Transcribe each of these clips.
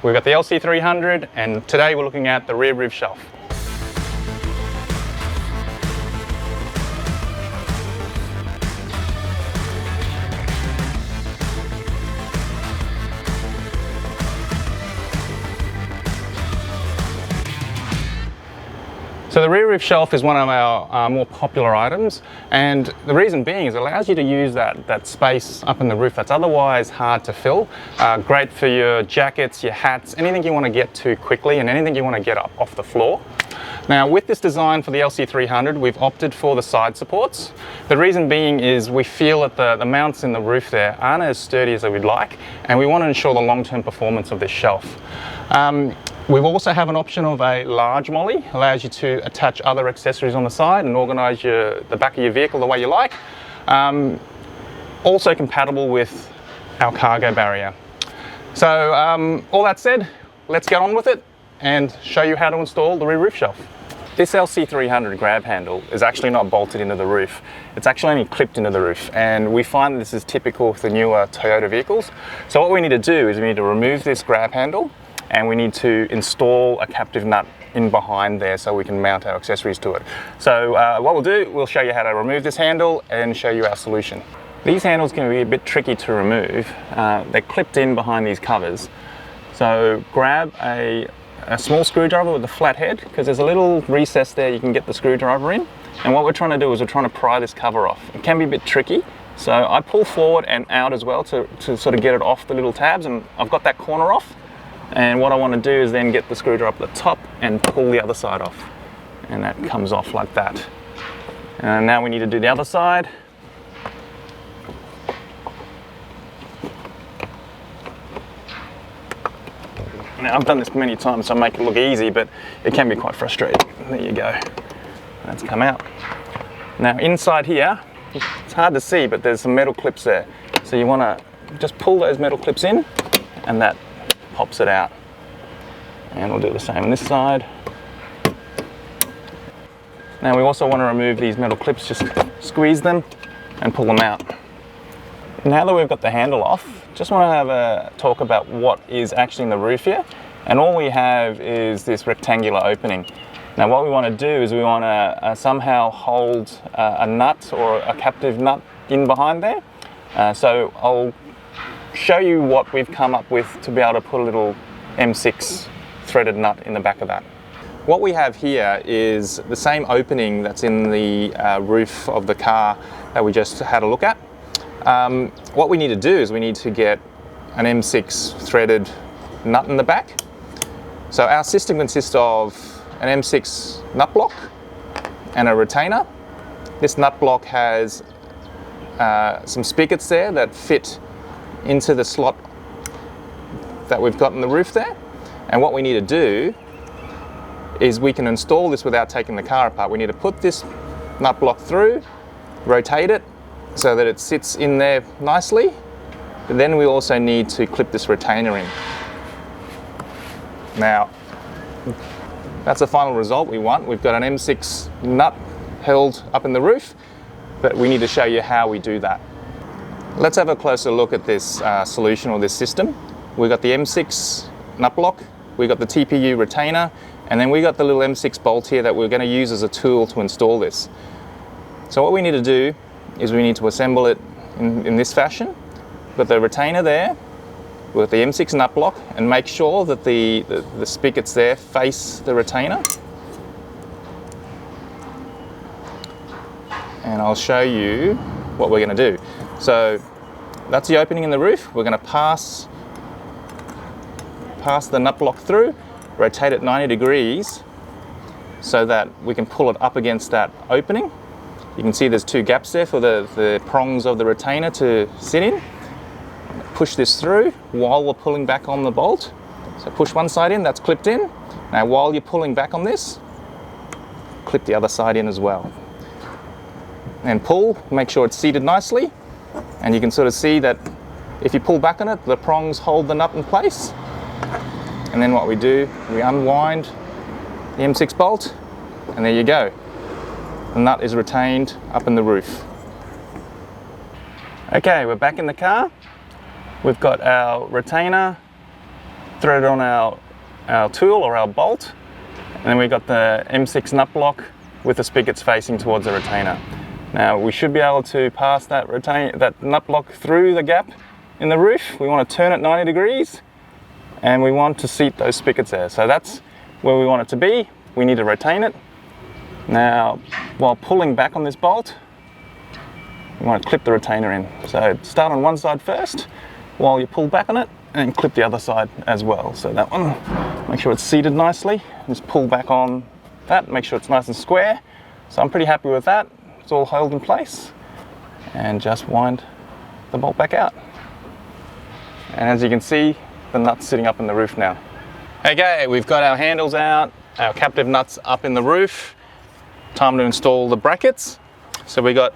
We've got the LC300, and today we're looking at the rear roof shelf. So the rear roof shelf is one of our more popular items, and the reason being is it allows you to use that space up in the roof that's otherwise hard to fill. Great for your jackets, your hats, anything you want to get to quickly and anything you want to get up off the floor. Now with this design for the LC300, we've opted for the side supports. The reason being is we feel that the mounts in the roof there aren't as sturdy as we'd like, and we want to ensure the long-term performance of this shelf. We also have an option of a large molly, allows you to attach other accessories on the side and organise the back of your vehicle the way you like. Also compatible with our cargo barrier. So all that said, let's get on with it and show you how to install the rear roof shelf. This LC300 grab handle is actually not bolted into the roof. It's actually only clipped into the roof, and we find that this is typical for newer Toyota vehicles. So what we need to do is we need to remove this grab handle, and we need to install a captive nut in behind there so we can mount our accessories to it. So what we'll do, we'll show you how to remove this handle and show you our solution. These handles can be a bit tricky to remove. They're clipped in behind these covers. So grab a small screwdriver with a flat head, because there's a little recess there you can get the screwdriver in. And what we're trying to do is we're trying to pry this cover off. It can be a bit tricky. So I pull forward and out as well to sort of get it off the little tabs, and I've got that corner off. And what I want to do is then get the screwdriver up the top and pull the other side off. And that comes off like that. And now we need to do the other side. Now I've done this many times, so I make it look easy, but it can be quite frustrating. There you go. That's come out. Now inside here, it's hard to see, but there's some metal clips there. So you want to just pull those metal clips in, and that pops it out. And we'll do the same on this side. Now we also want to remove these metal clips, just squeeze them and pull them out. Now that we've got the handle off, just want to have a talk about what is actually in the roof here. And all we have is this rectangular opening. Now what we want to do is we want to somehow hold a nut or a captive nut in behind there. So I'll show you what we've come up with to be able to put a little M6 threaded nut in the back of that. What we have here is the same opening that's in the roof of the car that we just had a look at. What we need to do is we need to get an M6 threaded nut in the back. So our system consists of an M6 nut block and a retainer. This nut block has some spigots there that fit into the slot that we've got in the roof there. And what we need to do is we can install this without taking the car apart. We need to put this nut block through, rotate it so that it sits in there nicely, but then we also need to clip this retainer in. Now that's the final result we want. We've got an M6 nut held up in the roof, but we need to show you how we do that. Let's have a closer look at this solution, or this system. We've got the M6 nut block, we've got the TPU retainer, and then we got the little M6 bolt here that we're going to use as a tool to install this. So what we need to do is we need to assemble it in this fashion. We've got the retainer there, we've got the M6 nut block, and make sure that the spigots there face the retainer. And I'll show you what we're going to do. So that's the opening in the roof. We're going to pass the nut block through, rotate it 90 degrees so that we can pull it up against that opening. You can see there's two gaps there for the prongs of the retainer to sit in. Push this through while we're pulling back on the bolt. So push one side in, that's clipped in. Now while you're pulling back on this, clip the other side in as well. And pull, make sure it's seated nicely. And you can sort of see that if you pull back on it, the prongs hold the nut in place. And then what we do, we unwind the M6 bolt, and there you go. The nut is retained up in the roof. Okay, we're back in the car. We've got our retainer threaded on our tool or our bolt, and then we've got the M6 nut block with the spigots facing towards the retainer. Now we should be able to pass that nut block through the gap in the roof. We want to turn it 90 degrees and we want to seat those spigots there. So that's where we want it to be. We need to retain it. Now, while pulling back on this bolt, you want to clip the retainer in. So start on one side first while you pull back on it, and clip the other side as well. So that one, make sure it's seated nicely. Just pull back on that, make sure it's nice and square. So I'm pretty happy with that. It's all held in place. And just wind the bolt back out. And as you can see, the nut's sitting up in the roof now. Okay, we've got our handles out, our captive nuts up in the roof. Time to install the brackets. So we got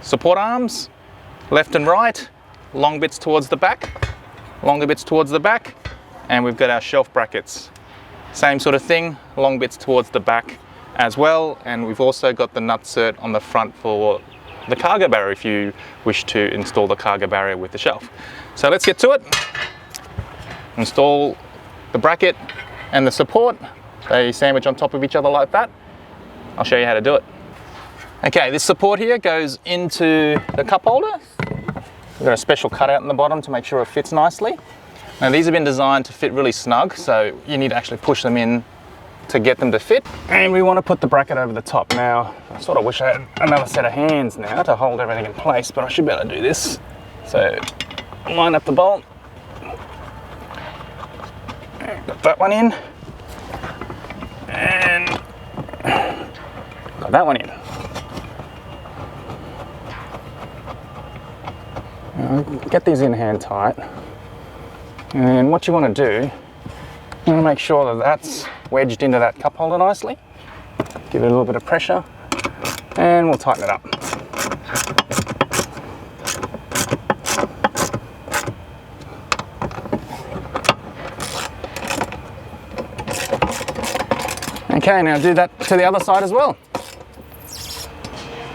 support arms, left and right, long bits towards the back, longer bits towards the back, and we've got our shelf brackets. Same sort of thing, long bits towards the back as well, and we've also got the nut-cert on the front for the cargo barrier if you wish to install the cargo barrier with the shelf. So let's get to it. Install the bracket and the support. They sandwich on top of each other like that. I'll show you how to do it. Okay, this support here goes into the cup holder. We've got a special cutout in the bottom to make sure it fits nicely. Now these have been designed to fit really snug, so you need to actually push them in to get them to fit. And we want to put the bracket over the top. Now, I sort of wish I had another set of hands now to hold everything in place, but I should be able to do this. So, line up the bolt. Got that one in. And got that one in. Now, get these in hand tight. And what you want to do, you want to make sure that that's wedged into that cup holder nicely. Give it a little bit of pressure and we'll tighten it up. Okay, now do that to the other side as well.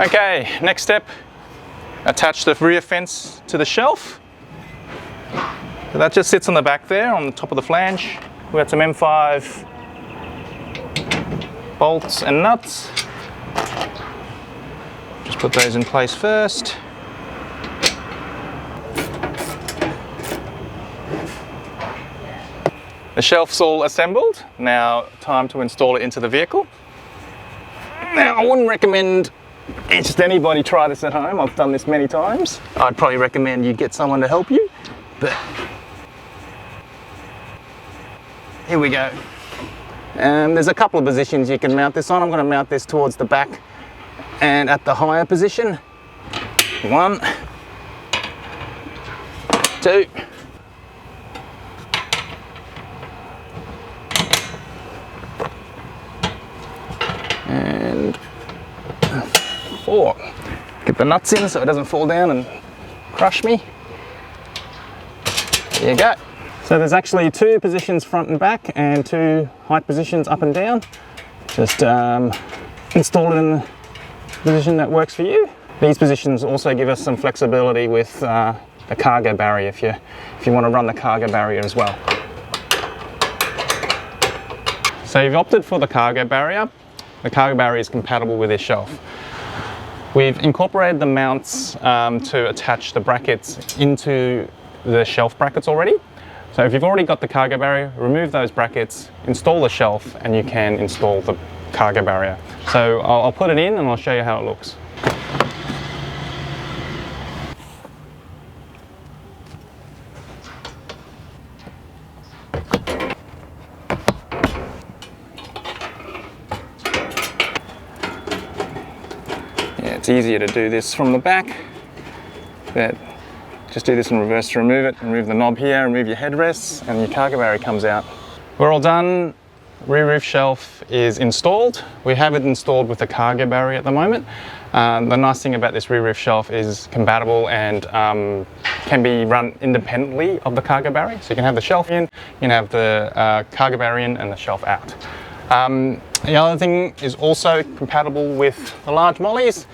Okay, next step, attach the rear fence to the shelf. So that just sits on the back there on the top of the flange. We've got some M5 bolts and nuts. Just put those in place first. The shelf's all assembled. Now, time to install it into the vehicle. Now, I wouldn't recommend just anybody try this at home. I've done this many times. I'd probably recommend you get someone to help you, but here we go. There's a couple of positions you can mount this on. I'm going to mount this towards the back and at the higher position. 1, 2. And 4. Get the nuts in so it doesn't fall down and crush me. There you go. So there's actually 2 positions front and back and 2 height positions up and down. Just install it in the position that works for you. These positions also give us some flexibility with the cargo barrier if you want to run the cargo barrier as well. So you've opted for the cargo barrier. The cargo barrier is compatible with this shelf. We've incorporated the mounts to attach the brackets into the shelf brackets already. So if you've already got the cargo barrier, remove those brackets, install the shelf, and you can install the cargo barrier. So I'll put it in and I'll show you how it looks. Yeah, it's easier to do this from the back, but just do this in reverse to remove it. Remove the knob here, remove your headrests, and your cargo barrier comes out. We're all done. Rear roof shelf is installed. We have it installed with the cargo barrier at the moment. The nice thing about this rear roof shelf is compatible and can be run independently of the cargo barrier. So you can have the shelf in, you can have the cargo barrier in and the shelf out. The other thing is also compatible with the large mollies.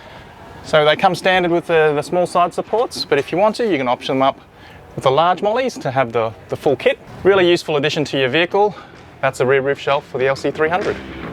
So they come standard with the small side supports, but if you want to, you can option them up with the large mollies to have the full kit. Really useful addition to your vehicle. That's a rear roof shelf for the LC300.